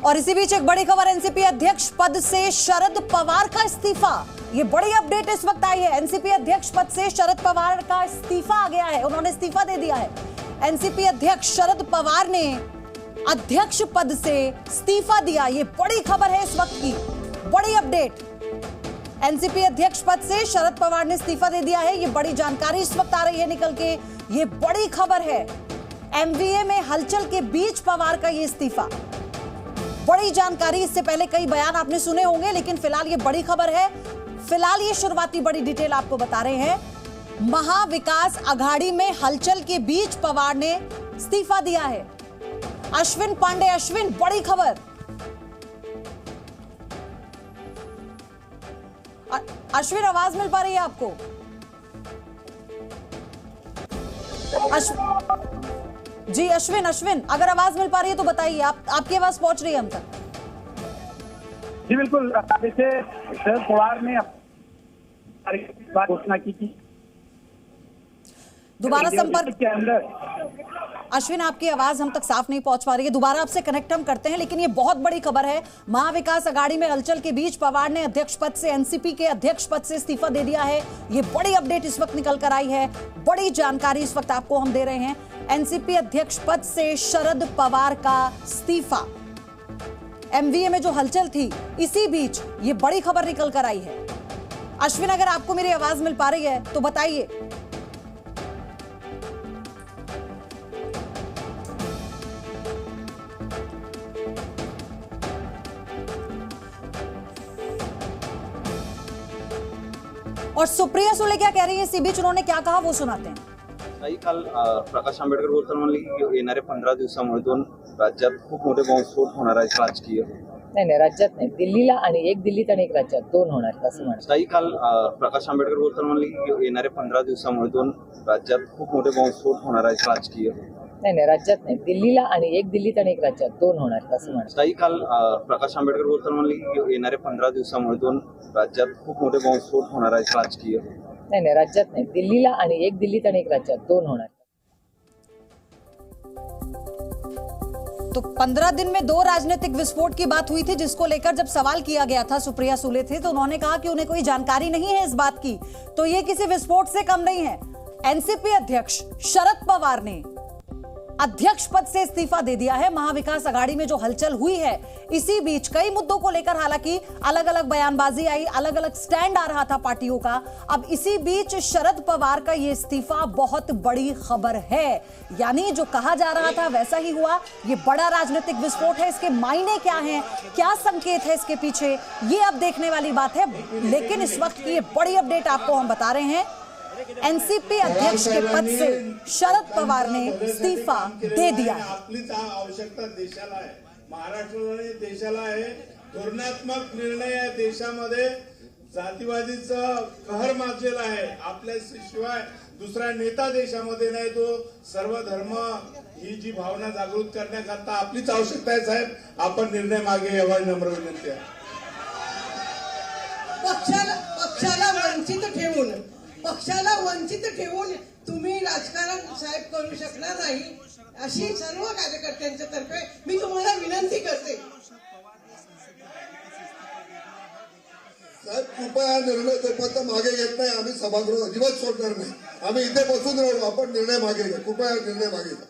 और इसी बीच एक बड़ी खबर, एनसीपी अध्यक्ष पद से शरद पवार का इस्तीफा। ये बड़ी अपडेट इस वक्त आई है। एनसीपी अध्यक्ष पद से शरद पवार का इस्तीफा आ गया है, उन्होंने इस्तीफा दे दिया है। एनसीपी अध्यक्ष शरद पवार ने अध्यक्ष पद से इस्तीफा दिया। ये बड़ी खबर है इस वक्त की, बड़ी अपडेट। एनसीपी अध्यक्ष पद से शरद पवार ने इस्तीफा दे दिया है। ये बड़ी जानकारी इस वक्त आ रही है निकल के, ये बड़ी खबर है। एमवीए में हलचल के बीच पवार का ये इस्तीफा, बड़ी जानकारी। इससे पहले कई बयान आपने सुने होंगे, लेकिन फिलहाल ये बड़ी खबर है। फिलहाल ये शुरुआती बड़ी डिटेल आपको बता रहे हैं। महाविकास अघाड़ी में हलचल के बीच पवार ने इस्तीफा दिया है। अश्विन पांडे, अश्विन, बड़ी खबर। अश्विन, आवाज मिल पा रही है आपको? जी अश्विन, अगर आवाज मिल पा रही है तो बताइए। आपकी आवाज पहुंच रही है हम तक? जी बिल्कुल। जैसे शरद पवार ने घोषणा की थी, दोबारा संपर्क के अंदर। अश्विन, आपकी आवाज हम तक साफ नहीं पहुंच पा रही है, दोबारा आपसे कनेक्ट हम करते हैं। लेकिन ये बहुत बड़ी खबर है। महाविकास अघाड़ी में हलचल के बीच पवार ने अध्यक्ष पद से, एनसीपी के अध्यक्ष पद से इस्तीफा दे दिया है। ये बड़ी अपडेट इस वक्त निकल कर आई है, बड़ी जानकारी इस वक्त आपको हम दे रहे हैं। एनसीपी अध्यक्ष पद से शरद पवार का इस्तीफा। एमवीए में जो हलचल थी, इसी बीच ये बड़ी खबर निकल कर आई है। अश्विन, अगर आपको मेरी आवाज मिल पा रही है तो बताइए। और सुप्रिया सुले क्या कह रही है इसी बीच, उन्होंने क्या कहा वो सुनाते हैं। काल प्रकाश आंबेडकर बोलताना म्हणले की येणाऱ्या 15 दिवसांमध्ये 2 राज्यात खूप मोठे बॉम्बस्फोट होणार आहे राजकीय। नाही राज्यात नाही, दिल्लीला आणि एक दिल्लीत आणि एक राज्यात 2 होणार असं म्हणतात। ताई, काल प्रकाश आंबेडकर बोलताना म्हणले की येणाऱ्या 15 दिवसांमध्ये 2 राज्यात खूप मोठे बॉम्बस्फोट होणार आहे राजकीय। नाही राज्यात नाही, दिल्लीला आणि एक दिल्लीत आणि एक राज्यात 2 होणार असं म्हणतात। ताई, काल प्रकाश आंबेडकर बोलताना म्हणले की येणाऱ्या 15 दिवसांमध्ये 2 राज्यात खूप मोठे बॉम्बस्फोट होणार आहे राजकीय। नाही राज्यात नाही, दिल्लीला आणि एक दिल्लीत आणि एक राज्यात 2 होणार। तो 15 दिन में 2 राजनीतिक विस्फोट की बात हुई थी, जिसको लेकर जब सवाल किया गया था, सुप्रिया सुले थे, तो उन्होंने कहा कि उन्हें कोई जानकारी नहीं है इस बात की, तो ये किसी विस्फोट से कम नहीं है। एनसीपी अध्यक्ष शरद पवार ने अध्यक्ष पद से इस्तीफा दे दिया है। महाविकास अघाड़ी में जो हलचल हुई है, इसी बीच कई मुद्दों को लेकर हालांकि अलग अलग बयानबाजी आई, अलग अलग स्टैंड आ रहा था पार्टियों का। अब इसी बीच शरद पवार का ये इस्तीफा बहुत बड़ी खबर है। यानी जो कहा जा रहा था वैसा ही हुआ। ये बड़ा राजनीतिक विस्फोट है, इसके मायने क्या हैं, क्या संकेत है इसके पीछे, ये अब देखने वाली बात है। लेकिन इस वक्त की ये बड़ी अपडेट आपको हम बता रहे हैं। एनसीपी अध्यक्ष के पद से शरद पवार ने इस्तीफा दे दिया है। आपलीच आवश्यकता देशाला आहे, महाराष्ट्राने देशाला आहे। धोरणात्मक निर्णय या देशामध्ये जातीवादीचा कहर माजलेला आहे। आपल्या शिवाय दुसरा नेता देशामध्ये नाही, तो सर्व धर्म ही जी भावना जागृत करण्याकरता आपलीच आवश्यकता आहे। साहेब, आपण निर्णय मागे यावा, नम्र विनंती आहे। पक्षाला वंचित ठेवून तुम्ही राजकारण साहेब करू शकणार नाही, अशी सर्व कार्यकर्त्यांच्या तर्फे मी तुम्हाला विनंती करते। साहेब, कृपया निर्णय तोपर्यंत मागे घेत नाही, आम्ही सभागृह अजिबात सोडणार नाही। आम्ही इथे बसून राहू, आपण निर्णय मागे घ्या, कृपया निर्णय मागे घ्या।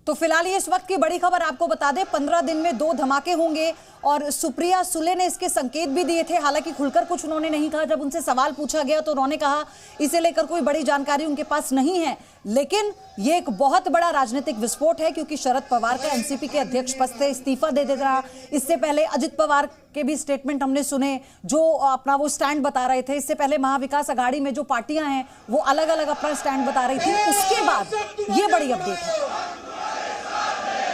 तो फिलहाल ये इस वक्त की बड़ी खबर आपको बता दें। 15 दिन में 2 धमाके होंगे और सुप्रिया सुले ने इसके संकेत भी दिए थे। हालांकि खुलकर कुछ उन्होंने नहीं कहा। जब उनसे सवाल पूछा गया तो उन्होंने कहा इसे लेकर कोई बड़ी जानकारी उनके पास नहीं है। लेकिन ये एक बहुत बड़ा राजनीतिक विस्फोट है, क्योंकि शरद पवार का एनसीपी के अध्यक्ष पद से इस्तीफा दे देना। इससे पहले अजित पवार के भी स्टेटमेंट हमने सुने, जो अपना वो स्टैंड बता रहे थे। इससे पहले महाविकास अघाड़ी में जो पार्टियां हैं वो अलग अलग अपना स्टैंड बता रही थी। उसके बाद ये बड़ी अपडेट है।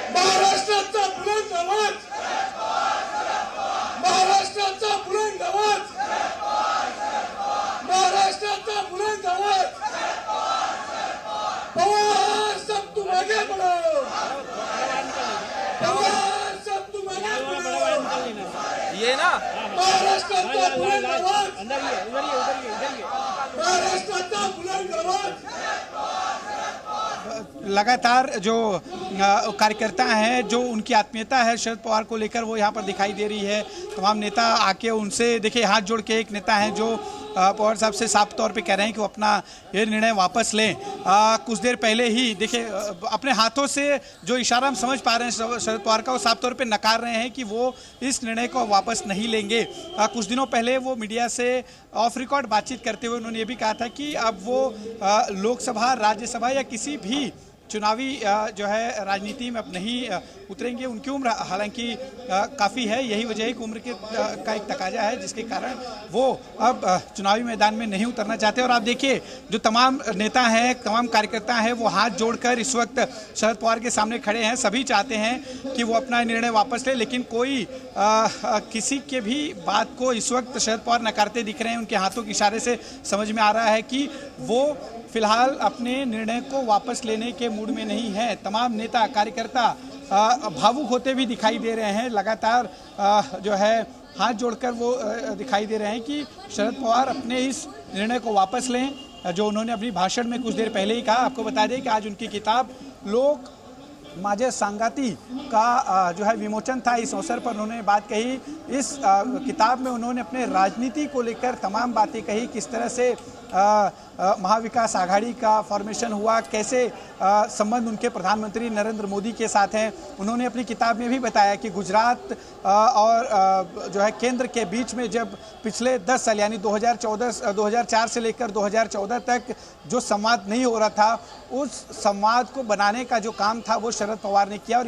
महाराष्ट्राचा बुलंद आवाज, महाराष्ट्राचा बुलंद आवाज, महाराष्ट्राचा बुलंद आवाज। पवार सब तुम आगे बढ़ो, पवार सब तुम आगे बढ़ो। ये ना महाराष्ट्राचा बुलंद आवाज, महाराष्ट्राचा लगातार जो कार्यकर्ता हैं, जो उनकी आत्मीयता है शरद पवार को लेकर, वो यहाँ पर दिखाई दे रही है। तमाम नेता आके उनसे देखिए हाथ जोड़ के, एक नेता हैं जो पवार साहब से साफ तौर पे कह रहे हैं कि वो अपना ये निर्णय वापस लें। कुछ देर पहले ही देखिए अपने हाथों से जो इशारा हम समझ पा रहे हैं शरद पवार का, वो साफ तौर पे नकार रहे हैं कि वो इस निर्णय को वापस नहीं लेंगे। कुछ दिनों पहले वो मीडिया से ऑफ रिकॉर्ड बातचीत करते हुए उन्होंने ये भी कहा था कि अब वो लोकसभा, राज्यसभा या किसी भी चुनावी जो है राजनीति में अब नहीं उतरेंगे। उनकी उम्र हालांकि काफ़ी है, यही वजह है कि उम्र का एक तकाजा है जिसके कारण वो अब चुनावी मैदान में नहीं उतरना चाहते। और आप देखिए जो तमाम नेता हैं, तमाम कार्यकर्ता हैं, वो हाथ जोड़कर इस वक्त शरद पवार के सामने खड़े हैं। सभी चाहते हैं कि वो अपना निर्णय वापस ले, लेकिन कोई किसी के भी बात को इस वक्त शरद पवार नकारते दिख रहे हैं। उनके हाथों के इशारे से समझ में आ रहा है कि वो फिलहाल अपने निर्णय को वापस लेने के मूड में नहीं है। तमाम नेता कार्यकर्ता भावुक होते भी दिखाई दे रहे हैं। लगातार जो है हाथ जोड़कर वो दिखाई दे रहे हैं कि शरद पवार अपने इस निर्णय को वापस लें, जो उन्होंने अपनी भाषण में कुछ देर पहले ही कहा। आपको बता दें कि आज उनकी किताब लोक माझे सांगाती का जो है विमोचन था। इस अवसर पर उन्होंने बात कही। इस किताब में उन्होंने अपने राजनीति को लेकर तमाम बातें कही, किस तरह से महाविकास आघाड़ी का फॉर्मेशन हुआ, कैसे संबंध उनके प्रधानमंत्री नरेंद्र मोदी के साथ हैं। उन्होंने अपनी किताब में भी बताया कि गुजरात और जो है केंद्र के बीच में जब पिछले 10 साल यानी 2004 से लेकर 2014 तक जो संवाद नहीं हो रहा था, उस संवाद को बनाने का जो काम था वो शरद पवार ने किया। और